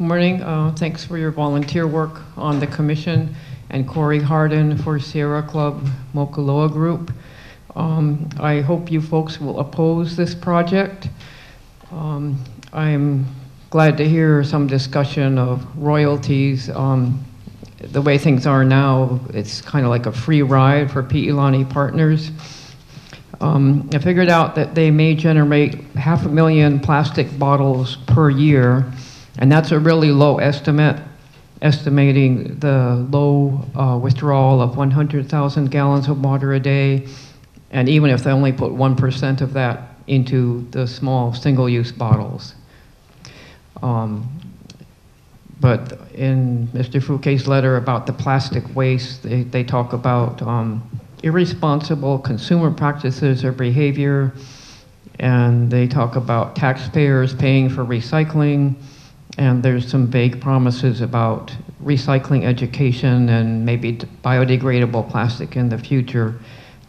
Morning. Thanks for your volunteer work on the commission, and Corey Harden for Sierra Club Mokaloa Group. I hope you folks will oppose this project. I'm glad to hear some discussion of royalties. The way things are now, it's kind of like a free ride for Pi'ilani partners. I figured out that they may generate 500,000 plastic bottles per year, and that's a really low estimate, estimating the low withdrawal of 100,000 gallons of water a day, and even if they only put 1% of that into the small single-use bottles. But in Mr. Fouquet's letter about the plastic waste, they talk about irresponsible consumer practices or behavior, and they talk about taxpayers paying for recycling, and there's some vague promises about recycling education and maybe biodegradable plastic in the future.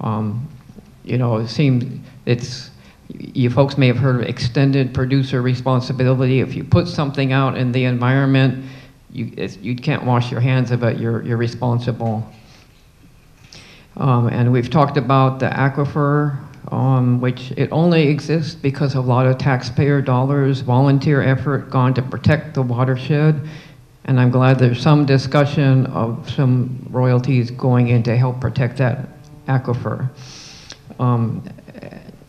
You know, it seems you folks may have heard of extended producer responsibility. If you put something out in the environment, you can't wash your hands of it, you're responsible. And we've talked about the aquifer, which it only exists because of a lot of taxpayer dollars, volunteer effort gone to protect the watershed. And I'm glad there's some discussion of some royalties going in to help protect that aquifer.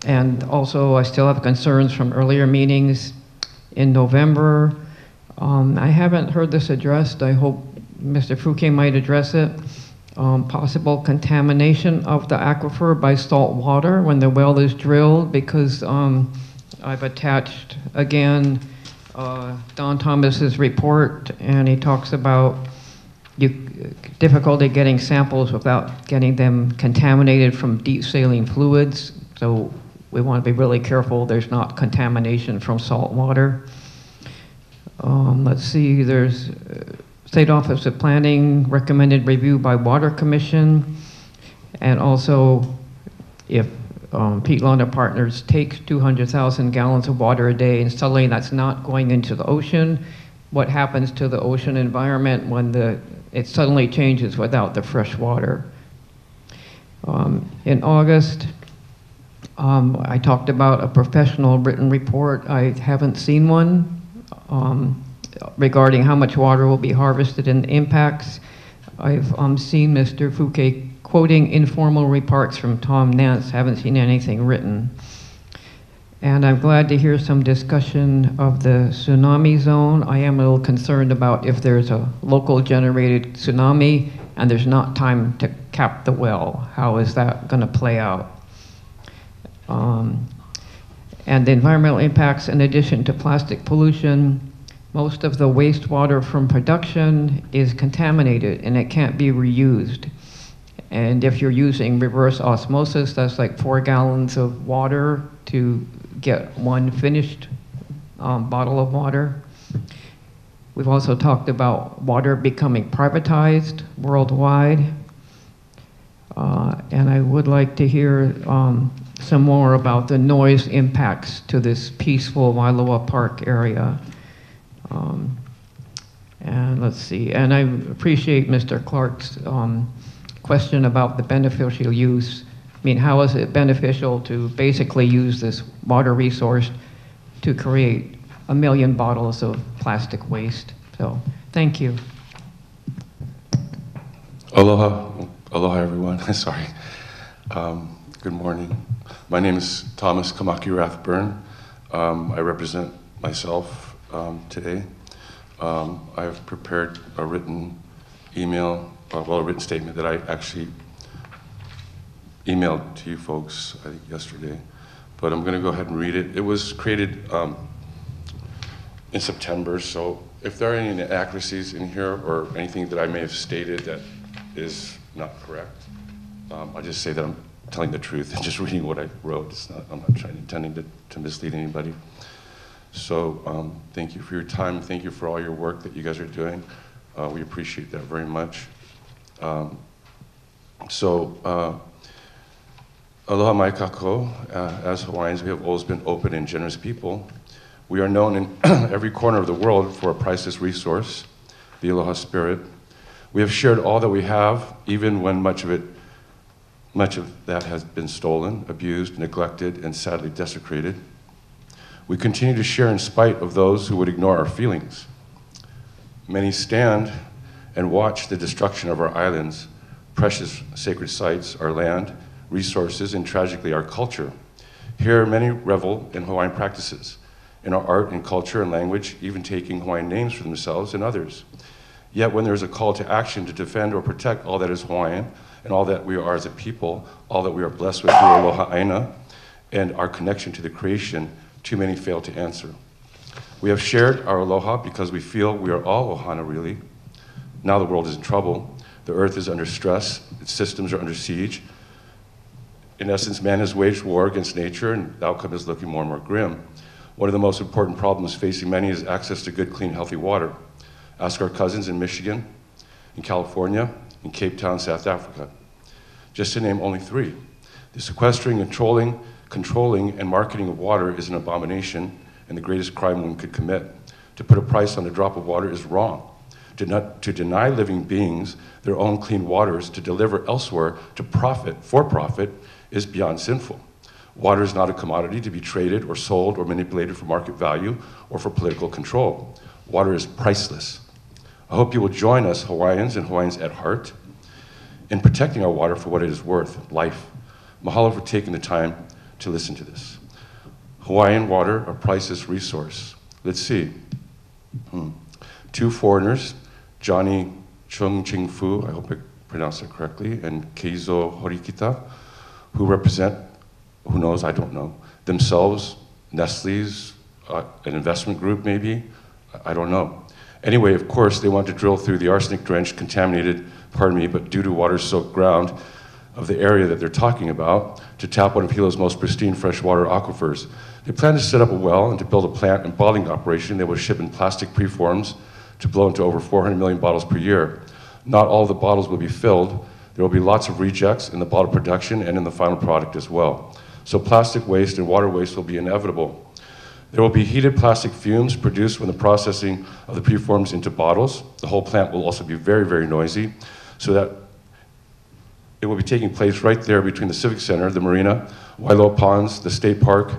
And also, I still have concerns from earlier meetings in November. I haven't heard this addressed. I hope Mr. Fouquet might address it. Possible contamination of the aquifer by salt water when the well is drilled, because I've attached, again, Don Thomas's report, and he talks about difficulty getting samples without getting them contaminated from deep saline fluids. So we want to be really careful there's not contamination from salt water. Let's see, there's State Office of Planning recommended review by Water Commission, and also if Pi'ilani Partners takes 200,000 gallons of water a day and suddenly that's not going into the ocean, what happens to the ocean environment when it suddenly changes without the fresh water? In August, I talked about a professional written report. I haven't seen one regarding how much water will be harvested and the impacts. I've seen Mr. Fouquet quoting informal remarks from Tom Nance, haven't seen anything written. And I'm glad to hear some discussion of the tsunami zone. I am a little concerned about if there's a local generated tsunami and there's not time to cap the well. How is that going to play out? And the environmental impacts, in addition to plastic pollution, most of the wastewater from production is contaminated and it can't be reused. And if you're using reverse osmosis, that's like 4 gallons of water to get one finished bottle of water. We've also talked about water becoming privatized worldwide. And I would like to hear some more about the noise impacts to this peaceful Wailoa Park area. And let's see, and I appreciate Mr. Clark's question about the beneficial use. I mean, how is it beneficial to basically use this water resource to create 1 million bottles of plastic waste? So, thank you. Aloha, aloha everyone, sorry. Good morning. My name is Thomas Kamaki Rathburn. I represent myself today. I have prepared a written email, a written statement that I actually emailed to you folks, I think yesterday, but I'm gonna go ahead and read it. It was created in September, so if there are any inaccuracies in here or anything that I may have stated that is not correct, I'll just say that I'm telling the truth and just reading what I wrote. I'm not intending to mislead anybody. So thank you for your time. Thank you for all your work that you guys are doing. We appreciate that very much. Aloha mai kako. As Hawaiians, we have always been open and generous people. We are known in every corner of the world for a priceless resource, the Aloha spirit. We have shared all that we have, even when much of that has been stolen, abused, neglected, and sadly desecrated. We continue to share in spite of those who would ignore our feelings. Many stand and watch the destruction of our islands, precious sacred sites, our land, resources, and tragically our culture. Here, many revel in Hawaiian practices, in our art and culture and language, even taking Hawaiian names for themselves and others. Yet when there is a call to action to defend or protect all that is Hawaiian and all that we are as a people, all that we are blessed with through Aloha Aina and our connection to the creation, too many fail to answer. We have shared our aloha because we feel we are all ohana, really. Now the world is in trouble. The earth is under stress. Its systems are under siege. In essence, man has waged war against nature, and the outcome is looking more and more grim. One of the most important problems facing many is access to good, clean, healthy water. Ask our cousins in Michigan, in California, in Cape Town, South Africa. Just to name only 3. The sequestering, controlling, and marketing of water is an abomination and the greatest crime one could commit. To put a price on a drop of water is wrong. To deny living beings their own clean waters to deliver elsewhere for profit, is beyond sinful. Water is not a commodity to be traded or sold or manipulated for market value or for political control. Water is priceless. I hope you will join us, Hawaiians and Hawaiians at heart, in protecting our water for what it is worth, life. Mahalo for taking the time to listen to this. Hawaiian water, a priceless resource. Let's see. 2 foreigners, Johnny Chung Ching Fu, I hope I pronounced it correctly, and Keizo Horikita, who represent, who knows, I don't know, themselves, Nestle's, an investment group maybe, I don't know. Anyway, of course, they want to drill through the arsenic-drenched, contaminated, but due to water-soaked ground of the area that they're talking about, to tap one of Hilo's most pristine freshwater aquifers. They plan to set up a well and to build a plant and bottling operation. They will ship in plastic preforms to blow into over 400 million bottles per year. Not all the bottles will be filled. There will be lots of rejects in the bottle production and in the final product as well. So plastic waste and water waste will be inevitable. There will be heated plastic fumes produced when the processing of the preforms into bottles. The whole plant will also be very, very noisy, so that it will be taking place right there between the Civic Center, the Marina, Wailoa Ponds, the State Park,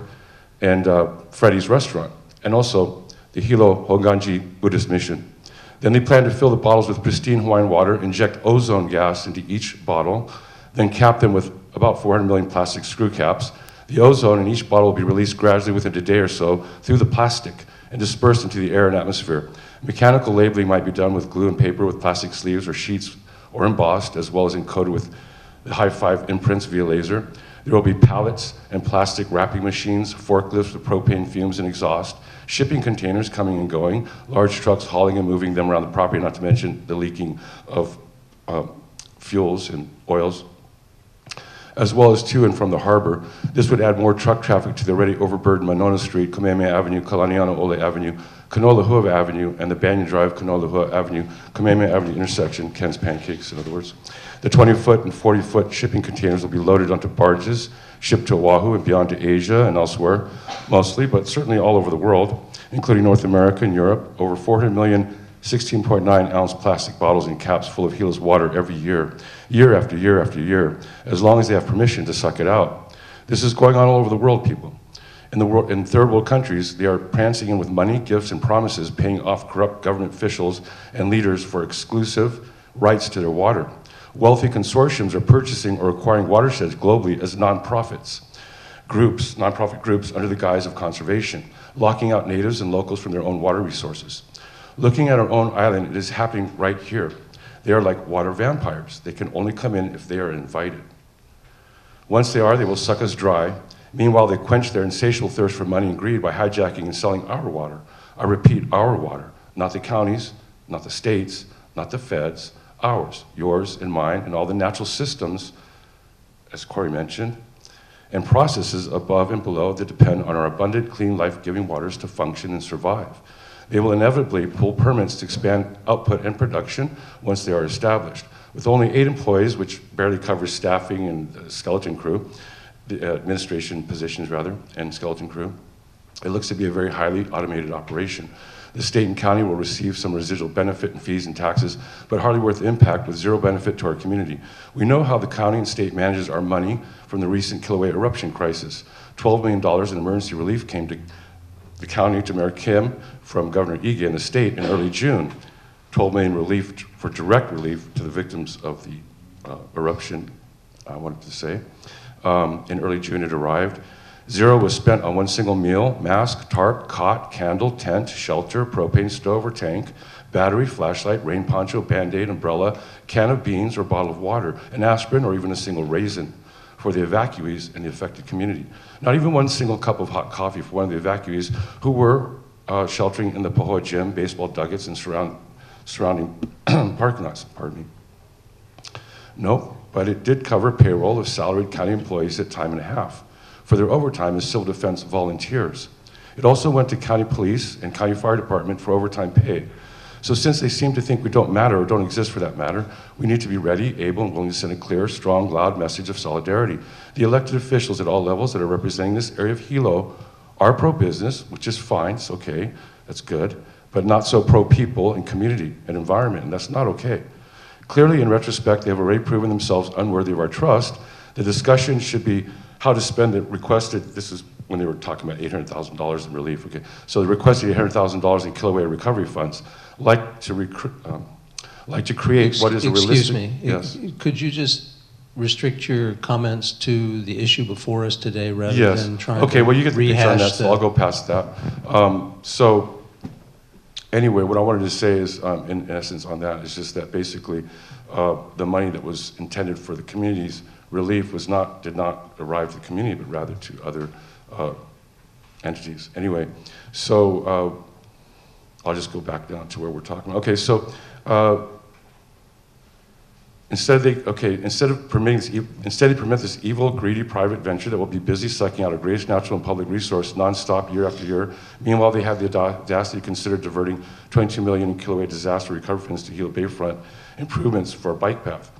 and Freddy's Restaurant, and also the Hilo Honganji Buddhist Mission. Then they plan to fill the bottles with pristine Hawaiian water, inject ozone gas into each bottle, then cap them with about 400 million plastic screw caps. The ozone in each bottle will be released gradually within a day or so through the plastic and dispersed into the air and atmosphere. Mechanical labeling might be done with glue and paper with plastic sleeves or sheets or embossed, as well as encoded with the high-five imprints via laser. There will be pallets and plastic wrapping machines, forklifts with propane fumes and exhaust, shipping containers coming and going, large trucks hauling and moving them around the property, not to mention the leaking of fuels and oils, as well as to and from the harbor. This would add more truck traffic to the already overburdened Monona Street, Kamehameha Avenue, Kalaniana Ole Avenue, Kanolahua Avenue, and the Banyan Drive, Kanolahua Avenue, Kamehameha Avenue intersection, Ken's Pancakes, in other words. The 20-foot and 40-foot shipping containers will be loaded onto barges, shipped to Oahu and beyond to Asia and elsewhere, mostly, but certainly all over the world, including North America and Europe. Over 400 million 16.9-ounce plastic bottles and caps full of Hilo's water every year, year after year after year, as long as they have permission to suck it out. This is going on all over the world, people. In third world countries, they are prancing in with money, gifts, and promises, paying off corrupt government officials and leaders for exclusive rights to their water. Wealthy consortiums are purchasing or acquiring watersheds globally as nonprofit groups under the guise of conservation, locking out natives and locals from their own water resources. Looking at our own island, it is happening right here. They are like water vampires. They can only come in if they are invited. Once they are, they will suck us dry. Meanwhile, they quench their insatiable thirst for money and greed by hijacking and selling our water. I repeat, our water, not the counties, not the states, not the feds, ours, yours and mine, and all the natural systems, as Corey mentioned, and processes above and below that depend on our abundant, clean, life-giving waters to function and survive. They will inevitably pull permits to expand output and production once they are established. With only 8 employees, which barely covers staffing and skeleton crew, the administration positions rather, and skeleton crew, It looks to be a very highly automated operation. The state and county will receive some residual benefit in fees and taxes, but hardly worth the impact with zero benefit to our community. We know how the county and state manages our money from the recent Kilauea eruption crisis. $12 million in emergency relief came to the county to Mayor Kim from Governor Ige and the state in early June. $12 million relief for direct relief to the victims of the eruption, I wanted to say. In early June it arrived. Zero was spent on one single meal, mask, tarp, cot, candle, tent, shelter, propane stove or tank, battery, flashlight, rain poncho, Band-Aid, umbrella, can of beans or bottle of water, an aspirin or even a single raisin for the evacuees in the affected community. Not even one single cup of hot coffee for one of the evacuees who were sheltering in the Pahoa Gym, baseball dugots, and surrounding parking lots, pardon me. Nope, but it did cover payroll of salaried county employees at time and a half for their overtime as civil defense volunteers. It also went to county police and county fire department for overtime pay. So since they seem to think we don't matter or don't exist for that matter, we need to be ready, able, and willing to send a clear, strong, loud message of solidarity. The elected officials at all levels that are representing this area of Hilo are pro-business, which is fine, it's okay, that's good, but not so pro-people and community and environment, and that's not okay. Clearly, in retrospect, they have already proven themselves unworthy of our trust. The discussion should be how to spend the requested, this is when they were talking about $800,000 in relief, okay? So the requested $800,000 in Kilauea recovery funds, like to create what is a realistic— Excuse me, yes. Could you just restrict your comments to the issue before us today rather Yes. than trying okay, to well, you get the picture on that, rehash so I'll go past that. So anyway, what I wanted to say is, in essence on that, is just that basically the money that was intended for the community's relief did not arrive to the community, but rather to other entities. Anyway, so I'll just go back down to where we're talking about. Okay, so instead they permit this evil, greedy private venture that will be busy sucking out our greatest natural and public resource nonstop year after year. Meanwhile, they have the audacity to consider diverting $22 million in Kilauea disaster recovery funds to Hilo Bayfront improvements for a bike path.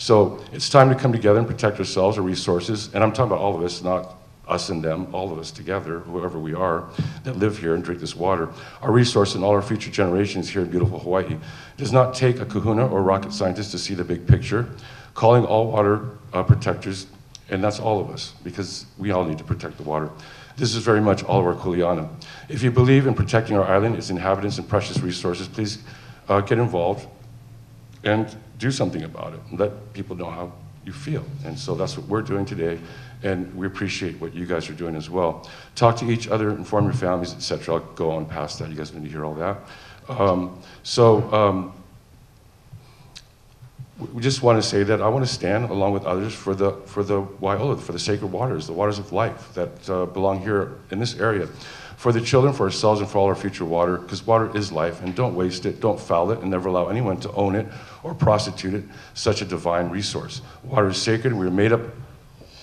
So it's time to come together and protect ourselves, our resources, and I'm talking about all of us, not us and them, all of us together, whoever we are, that live here and drink this water. Our resource and all our future generations here in beautiful Hawaii. It does not take a kahuna or rocket scientist to see the big picture. Calling all water protectors, and that's all of us, because we all need to protect the water. This is very much all of our kuleana. If you believe in protecting our island, its inhabitants, and precious resources, please get involved and do something about it and let people know how you feel. And so that's what we're doing today, and we appreciate what you guys are doing as well. Talk to each other, inform your families, etc. I'll go on past that. You guys need to hear all that. We just want to say that I want to stand along with others for the Wai'ola, for the sacred waters, the waters of life that belong here in this area. For the children, for ourselves, and for all our future water, because water is life, and don't waste it, don't foul it, and never allow anyone to own it or prostitute it, such a divine resource. Water is sacred, and we are made up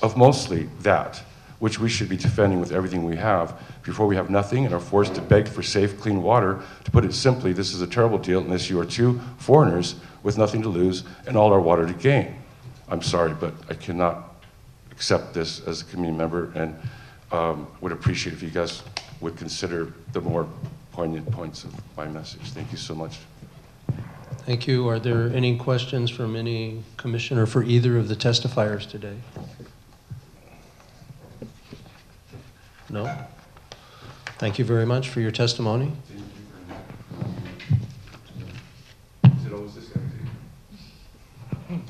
of mostly that, which we should be defending with everything we have. Before we have nothing and are forced to beg for safe, clean water, to put it simply, this is a terrible deal unless you are two foreigners with nothing to lose and all our water to gain. I'm sorry, but I cannot accept this as a community member, and would appreciate if you guys would consider the more poignant points of my message. Thank you so much. Thank you. Are there any questions from any commissioner for either of the testifiers today? No? Thank you very much for your testimony. Is it always this empty?